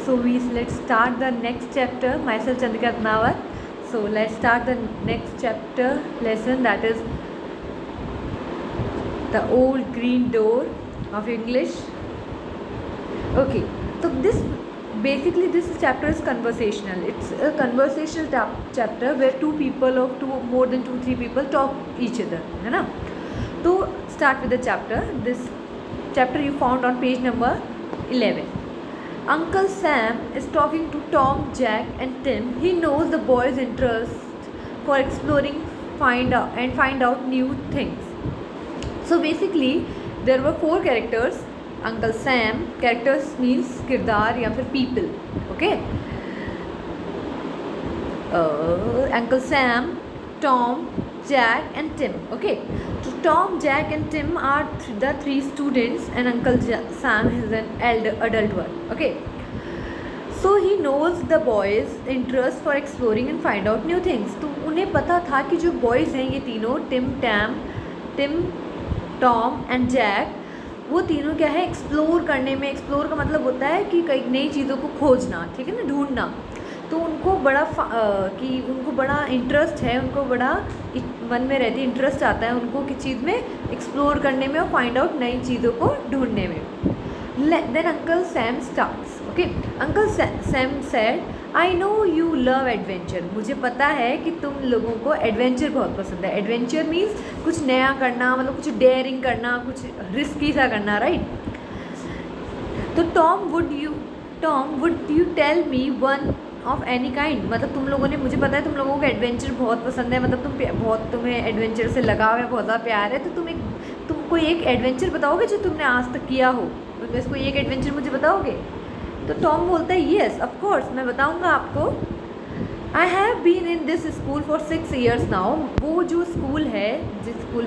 So let's start the next chapter. Myself Chandrika Ratnawat. So let's start the next chapter lesson, that is the old green door of English. Okay, so this chapter is conversational. It's a conversational chapter where more than three people talk each other, है ना? तो start with the chapter. This chapter you found on page number 11. Uncle Sam is talking to Tom, Jack and Tim. He knows the boys' interest for exploring, find out new things. So basically there were 4 characters. Uncle Sam, characters means किरदार या फिर people, okay? Uncle Sam, Tom, Jack and Tim, okay? So Tom, Jack and Tim are the 3 students and Uncle Sam is an adult one, okay? So he knows the boys' interest for exploring and find out new things. तो उन्हें पता था कि जो boys हैं ये तीनों Tim, Tom and Jack, वो तीनों क्या है, एक्सप्लोर करने में, एक्सप्लोर का मतलब होता है कि कई नई चीज़ों को खोजना, ठीक है ना, ढूंढना। तो उनको बड़ा इंटरेस्ट है, उनको बड़ा मन में रहती इंटरेस्ट आता है उनको किस चीज़ में, एक्सप्लोर करने में और फाइंड आउट नई चीज़ों को ढूंढने में। Then Uncle Sam starts, okay? Uncle Sam said, I know you love adventure. मुझे पता है कि तुम लोगों को एडवेंचर बहुत पसंद है। एडवेंचर मीन्स कुछ नया करना, मतलब कुछ डेयरिंग करना, कुछ रिस्की सा करना, राइट? तो Tom would you tell me one of any kind, मतलब तुम लोगों ने, मुझे पता है तुम लोगों को एडवेंचर बहुत पसंद है, मतलब तुम्हें एडवेंचर से लगाव है, बहुत ज़्यादा प्यार है, तो तुम कोई एक एडवेंचर बताओगे जो तुमने आज तक किया हो, बस कोई एक एडवेंचर मुझे बताओगे? तो टॉम बोलता है, येस ऑफ कोर्स, मैं बताऊंगा आपको। I have been in this school for 6 years now. वो जो स्कूल है, जिस स्कूल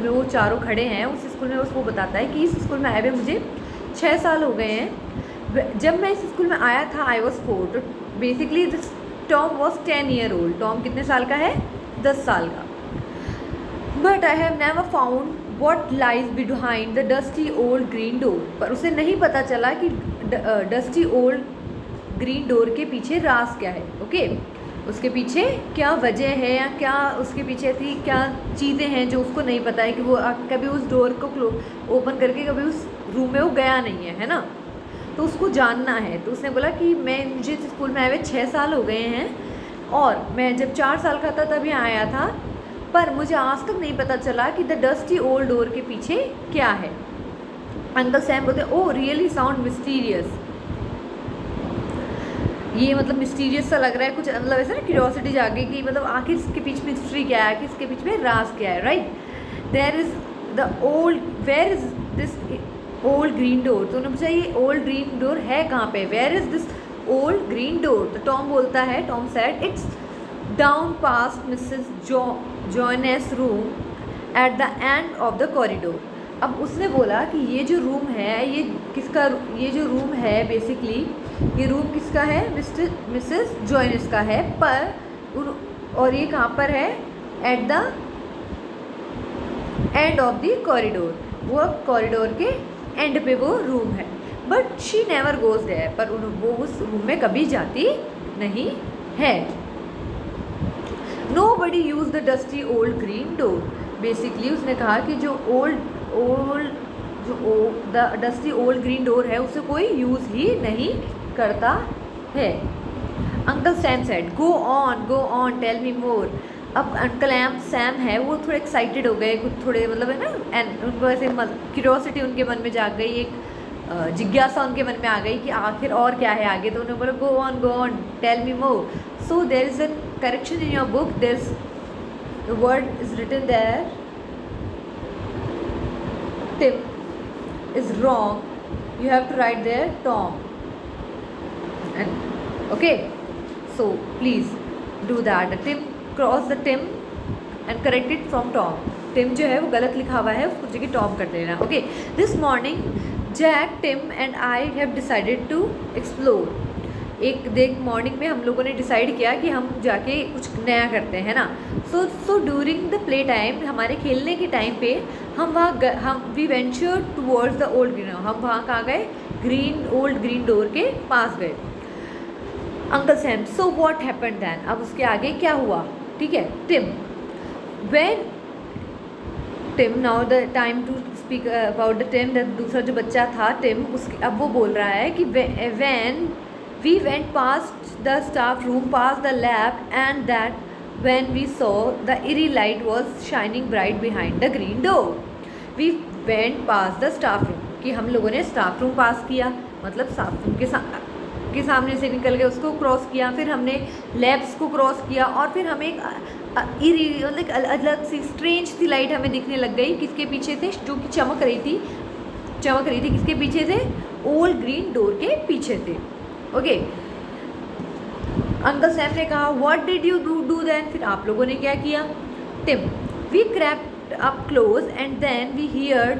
में वो चारों खड़े हैं, उस स्कूल में उसको बताता है कि इस स्कूल में आए हुए मुझे 6 साल हो गए हैं। जब मैं इस स्कूल में आया था आई वॉज 4, तो basically this Tom was 10 year old। Tom कितने साल का है? 10 साल का। But I have never found what lies behind the dusty old green door. पर उसे नहीं पता चला कि डस्टी ओल्ड ग्रीन डोर के पीछे राज क्या है, ओके? उसके पीछे क्या वजह है, या क्या उसके पीछे थी, क्या चीज़ें हैं जो उसको नहीं पता है, कि वो कभी उस डोर को ओपन करके कभी उस रूम में वो गया नहीं है ना? तो उसको जानना है। तो उसने बोला कि मुझे स्कूल में आए हुए 6 साल हो गए हैं, और मैं जब 4 साल का था तभी आया था, पर मुझे आज तक नहीं पता चला कि द डस्टी ओल्ड डोर के पीछे क्या है। अंकल सैम बोलते, ओह रियली साउंड मिस्टीरियस। ये मतलब मिस्टीरियस सा लग रहा है कुछ, मतलब ऐसा ना क्यूरियोसिटी जागे कि मतलब आखिर इसके पीछे मिस्ट्री क्या है, कि इसके पीछे में राज क्या है, right? Where is this old green door. तो उन्होंने पूछा ये ओल्ड ग्रीन डोर है कहाँ पे, where is this old green door? तो टॉम बोलता है, Tom said, it's down past Mrs Joyness room at the end of the corridor. अब उसने बोला कि ये जो रूम है, ये जो रूम है बेसिकली, ये रूम किसका है? मिसेस जॉयनेस का है, और ये कहाँ पर है? At the end of the corridor. वो कॉरिडोर के एंड पे वो रूम है। But she never goes there, पर वो उस रूम में कभी जाती नहीं है। Nobody used the dusty old green door। Basically उसने कहा कि जो डस्टी ओल्ड ग्रीन डोर है उसे कोई यूज़ ही नहीं करता है। Uncle Sam said, go on tell me more. अब अंकल सैम है वो थोड़े एक्साइटेड हो गए, कुछ थोड़े मतलब है ना, एंड उनको ऐसे क्यूरियोसिटी उनके मन में जाग गई, एक जिज्ञासा उनके मन में आ गई कि आखिर और क्या है आगे। तो उन्होंने बोला, go on tell me more. So there is a correction in your book. The word is written there. Tim is wrong. You have to write there Tom. And okay, so please do that. Cross the Tim and correct it from Tom. Tim जो है वो गलत लिखा हुआ है, उसको जगह Tom कर देना. Okay. This morning, Jack, Tim and I have decided to explore. एक मॉर्निंग में हम लोगों ने डिसाइड किया कि हम जाके कुछ नया करते हैं ना। So during the play time, हमारे खेलने के टाइम पे हम we venture towards the old green. हम वहाँ कहाँ गए? ओल्ड ग्रीन डोर के पास गए। Uncle Sam, so what happened then, अब उसके आगे क्या हुआ, ठीक है। Tim, when Tim, now the time to speak about the Tim, दूसरा जो बच्चा था टिम, उसके अब वो बोल रहा है कि when we went past the staff room, past the lab, and that when we saw the eerie light was shining bright behind the green door. We went past the staff room, कि हम लोगों ने staff room पास किया, मतलब staff room के सामने से निकल गए, उसको क्रॉस किया, फिर हमने लैब्स को क्रॉस किया, और फिर हमें एक इरी मतलब अलग सी स्ट्रेंज सी लाइट हमें दिखने लग गई, किसके पीछे थे, जो कि चमक रही थी किसके पीछे थे, ओल्ड ग्रीन डोर के पीछे थे। ओके, अंकल सैम ने कहा what did you do then, फिर आप लोगों ने क्या किया। Tim, we crept up close and then we heard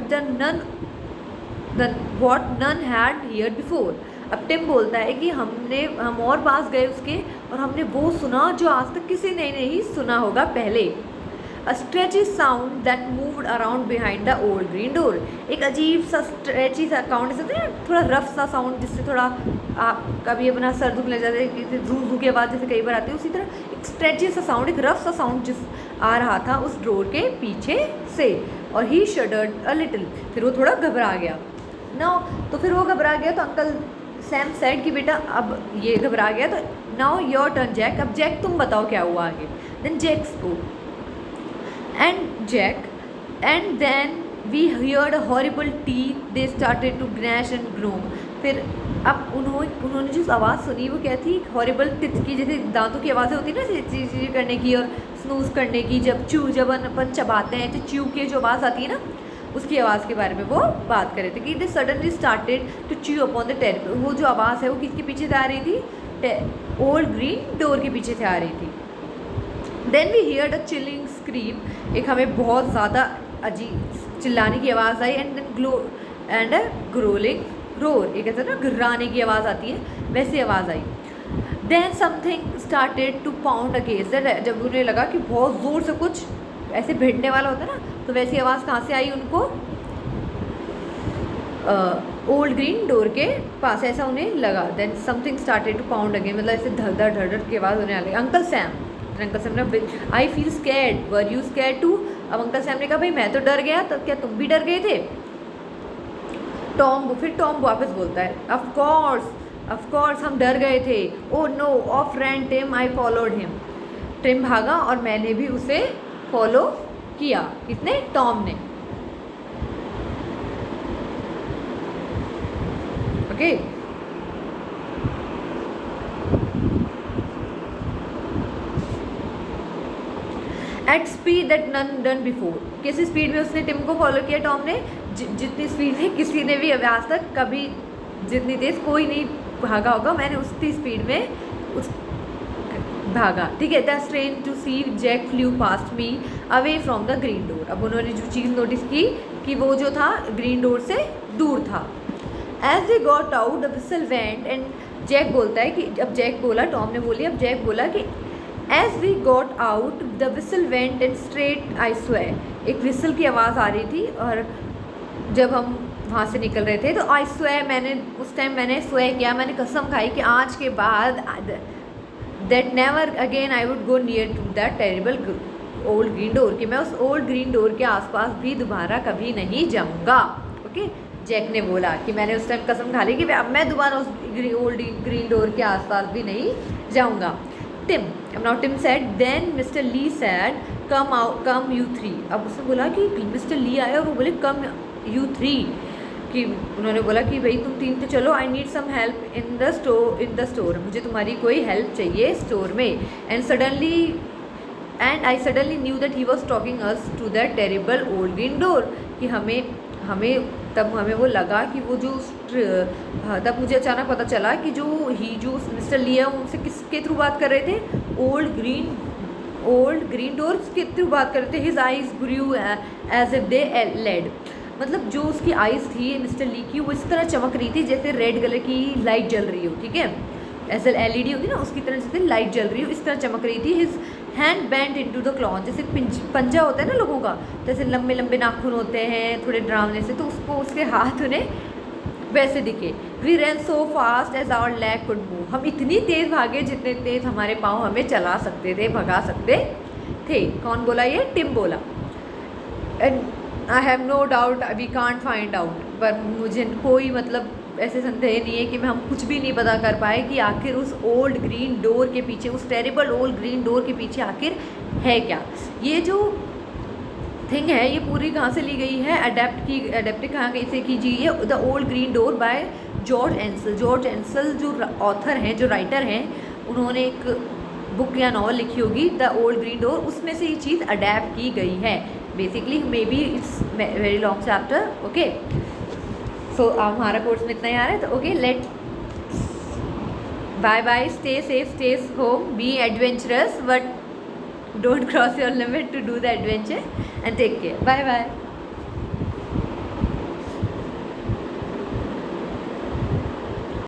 the what none had heard before. अब टिम बोलता है कि हम और पास गए उसके, और हमने वो सुना जो आज तक किसी ने नहीं सुना होगा पहले। A stretchy sound that moved around behind the old green door, एक अजीब सा स्ट्रेची सा साउंड, जैसे थोड़ा रफ सा साउंड, जिससे थोड़ा आप कभी अपना सर दुख लग जाता है, झू झू की आवाज़ जैसे कई बार आती है, उसी तरह एक स्ट्रेची सा साउंड, एक रफ सा साउंड जिस आ रहा था उस डोर के पीछे से। और ही शडर्ड अ लिटिल, फिर वो थोड़ा घबरा गया ना, तो फिर वो घबरा गया तो अंकल सैम सेड कि बेटा अब ये घबरा गया तो नाउ योर टर्न जैक, अब जैक तुम बताओ क्या हुआ आगे। Then Jack spoke and then we heard a horrible teeth, they started to gnash and groan। फिर अब उन्होंने जो आवाज़ सुनी वो क्या थी, हॉरिबल टिथ की, जैसे दांतों की आवाज़ें होती है ना चीज़ करने की और स्नूज करने की, जब अपन चबाते हैं तो च्यू की जो आवाज़ आती है ना, उसकी आवाज़ के बारे में वो बात कर रहे थे कि they suddenly started to chew upon the terrace. वो जो आवाज़ है वो किसके पीछे से आ रही थी, ओल्ड ग्रीन डोर के पीछे से आ रही थी। Then we heard a chilling scream, एक हमें बहुत ज़्यादा अजीब चिल्लाने की आवाज़ आई, एंड अ ग्रोलिंग रोर, एक ऐसा ना घर्राने की आवाज़ आती है वैसी आवाज़ आई। Then something started to pound against that, जब उन्हें लगा कि बहुत ज़ोर से कुछ ऐसे भिड़ने वाला होता है ना, तो वैसी आवाज़ कहाँ से आई उनको, ओल्ड ग्रीन डोर के पास, ऐसा उन्हें लगा। Then something started to pound again, मतलब ऐसे धड़ धड़ की आवाज़ होने लगी। अंकल सैम ने I feel scared, were you scared too, अब अंकल सैम ने कहा भाई मैं तो डर गया, तो क्या तुम भी डर गए थे। फिर टॉम वापस बोलता है ऑफ कोर्स हम डर गए थे। Oh no, off ran Tim, I followed him, Tim भागा और मैंने भी उसे फॉलो किया। किसने, टॉम ने। Okay, at speed that none done before, किसी स्पीड में उसने टिम को फॉलो किया टॉम ने, जितनी स्पीड में किसी ने भी आज तक कभी जितनी तेज कोई नहीं भागा होगा, मैंने उतनी स्पीड में भागा। ठीक है। The strain to see Jack flew past me away from the green door, अब उन्होंने जो चीज़ नोटिस की कि वो जो था ग्रीन डोर से दूर था। As they got out the whistle went, and Jack बोलता है कि अब जैक बोला, टॉम ने बोली, अब जैक बोला कि as we got out the whistle went and straight I swear, एक विसल की आवाज़ आ रही थी और जब हम वहाँ से निकल रहे थे तो आई स्वेयर, मैंने उस टाइम मैंने स्वेयर किया, मैंने कसम खाई कि आज के बाद that never again I would go near to that terrible old green door, कि मैं उस ओल्ड ग्रीन डोर के आसपास भी दोबारा कभी नहीं जाऊँगा। ओके, जैक ने बोला कि मैंने उस टाइम कसम खा ली कि अब मैं दोबारा उस ओल्ड ग्रीन डोर के आसपास भी नहीं जाऊँगा। Tim, now Tim said, then Mr Lee said come you three, अब उसने बोला कि मिस्टर ली आए और वो बोले कम यू थ्री, कि उन्होंने बोला कि भाई तुम तीन तो चलो, I need some help in the store, मुझे तुम्हारी कोई हेल्प चाहिए स्टोर में। And I suddenly knew that he was talking us to that terrible old green door, कि हमें वो लगा कि वो जो तब मुझे अचानक पता चला कि जो मिस्टर ली है उनसे किसके थ्रू बात कर रहे थे, ओल्ड ग्रीन डोर के थ्रू बात कर रहे थे। His eyes grew as if they led, मतलब जो उसकी आइज़ थी मिस्टर ली की वो इस तरह चमक रही थी जैसे रेड कलर की लाइट जल रही हो। ठीक है, ऐसे LED होती है ना, उसकी तरह जैसे लाइट जल रही हो इस तरह चमक रही थी। His hand bend into the clone, जैसे पंजा होता है ना लोगों का, जैसे लंबे लंबे नाखून होते हैं थोड़े डरावने से, तो उसको उसके हाथ उन्हें वैसे दिखे। We run so fast as our leg could move, हम इतनी तेज़ भागे जितने तेज़ हमारे पाँव हमें चला सकते थे, भगा सकते थे। कौन बोला ये? टिम बोला। And I have no doubt we can't find out, पर मुझे कोई मतलब ऐसे संदेह नहीं है कि हम कुछ भी नहीं पता कर पाए कि आखिर उस ओल्ड ग्रीन डोर के पीछे, उस टेरिबल ओल्ड ग्रीन डोर के पीछे आखिर है क्या। ये जो थिंग है ये पूरी कहाँ से ली गई है? अडेप्ट कहाँ गई से कीजिए ये the old green door by George Anselm. George Anselm जो ऑथर हैं, जो राइटर हैं, उन्होंने एक बुक या नॉवल लिखी होगी द ओल्ड ग्रीन डोर, उसमें से ये चीज़ अडेप्ट की गई है। Basically may be it's very long chapter. Okay, so हमारा कोर्स में इतना ही आ रहा है, तो okay, let bye bye, stay safe, stay home, be adventurous, but don't cross your limit to do the adventure, and take care. Bye bye.